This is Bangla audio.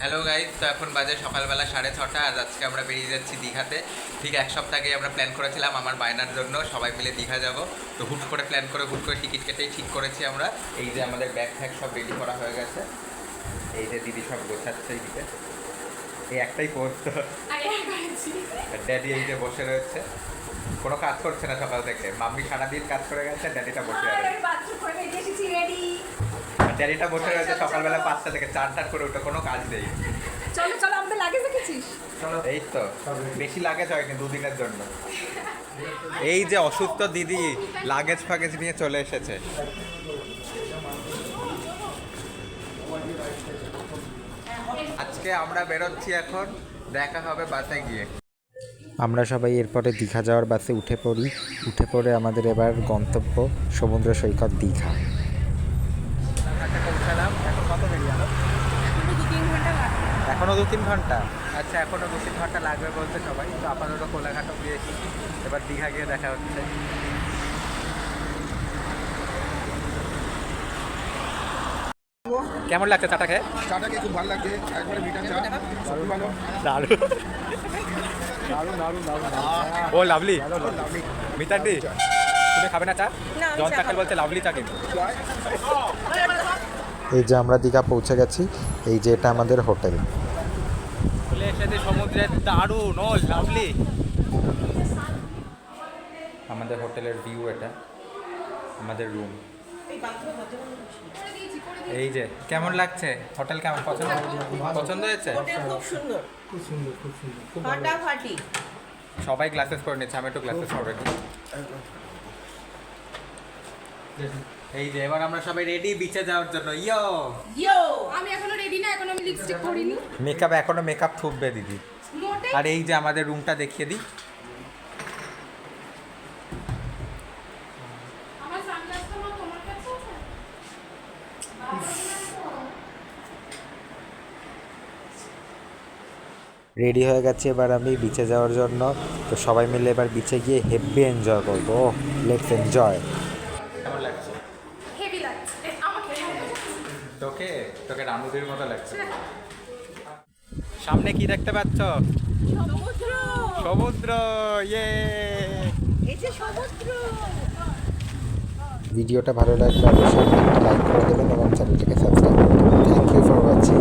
হ্যালো গাইজ, তো এখন বাজে সকালবেলা 6:30 আর আজকে আমরা বেরিয়ে যাচ্ছি দীঘাতে। ঠিক এক সপ্তাহ আগে আমরা প্ল্যান করেছিলাম আমার বায়নার জন্য সবাই মিলে দীঘা যাব। তো হুট করে প্ল্যান করে হুট করে টিকিট কেটেই ঠিক করেছি আমরা। এই যে আমাদের ব্যাগ ফ্যাগ সব রেডি করা হয়ে গেছে, এই যে দিদি সব গোছাচ্ছে এইদিকে। এই একটাই পোস্ট, ড্যাডি এই যে বসে রয়েছে, কোনো কাজ করছে না সকাল থেকে। মাম্মি সারাদিন কাজ করে গেছে, ড্যাডিটা বসে আছে। ড্যাডিটা বসে রয়েছে সকালবেলা 5টা থেকে, চান টান করে উঠে কোনো কাজ নেই। চলো চলো, আমাদের লাগেজ দেখেছিস? এই তো বেশি লাগেজ হয়নি, দুদিনের জন্য। এই যে অসুস্থ দিদি লাগেজ ফাগেজ নিয়ে চলে এসেছে। আজকে আমরা বেরোচ্ছি এখন, দেখা হবে বাসে গিয়ে। আমরা সবাই এরপরে দীঘা যাওয়ার বাসে উঠে পড়ি। উঠে পড়ে আমাদের এবার গন্তব্য সমুদ্র সৈকত দীঘা। পৌঁছালাম। এখন কত বেরিয়ে গেল? এখনো 2-3 ঘন্টা। আচ্ছা, এখনো 2-3 ঘন্টা লাগবে বলতে সবাই। তো আপাতত কোলাঘাট অব্দি এসেছি, এবার দীঘা গিয়ে দেখা হচ্ছে। কেমন লাগছে চাটা খেয়ে? চাটা খেয়ে খুব ভালো লাগছে, একবারে মিঠা চা, খুব ভালো। দারুণ। ও লাভলি, মিতান্ডি তুমি খাবে না চা? জন চাকাল বলছে লাভলি চা কিন্তু। এই যে আমরা দীঘা পৌঁছে গেছি, এই যে এটা আমাদের হোটেল। চলে এসেছে সমুদ্রের, দারুণ ও লাভলি। আমাদের হোটেলের ভিউ এটা, আমাদের রুম। এই যে কেমন লাগছে হোটেল, কেমন পছন্দ পছন্দ হয়েছে? খুব সুন্দর, ফাটাফাটি। সবাই গ্লাসেস করে নিচ্ছে, আমি একটু গ্লাসেস করে নিই। এই যে এবার আমরা সবাই রেডি বিচে যাওয়ার জন্য। ইয়ো ইয়ো, আমি এখনো রেডি না, এখন আমি লিপস্টিক পরিনি। মেকআপ, এখনো মেকআপ থুকবে দিদি। মোটে আর এই যে আমাদের রুমটা দেখিয়ে দিই। আমার সানগ্লাসটা মা তোমার কাছে আছে? রেডি হয়ে গেছে এবার আমি বিচে যাওয়ার জন্য। তো সবাই মিলে এবার বিচে গিয়ে হেভি এনজয় করবো। Let's enjoy. কেমন লাগছে? হেভি লাগছে আমাকে। তোকে তোকে রানুদির মতো লাগছে। সামনে কি দেখতে পাচ্ছ? সমুদ্র, সমুদ্র। ইয়ে এই যে সমুদ্র। ভিডিওটা ভালো লাগলে অবশ্যই একটা লাইক করে দেবেন এবং চ্যানেলটাকে সাবস্ক্রাইব করবেন। Thank you for watching.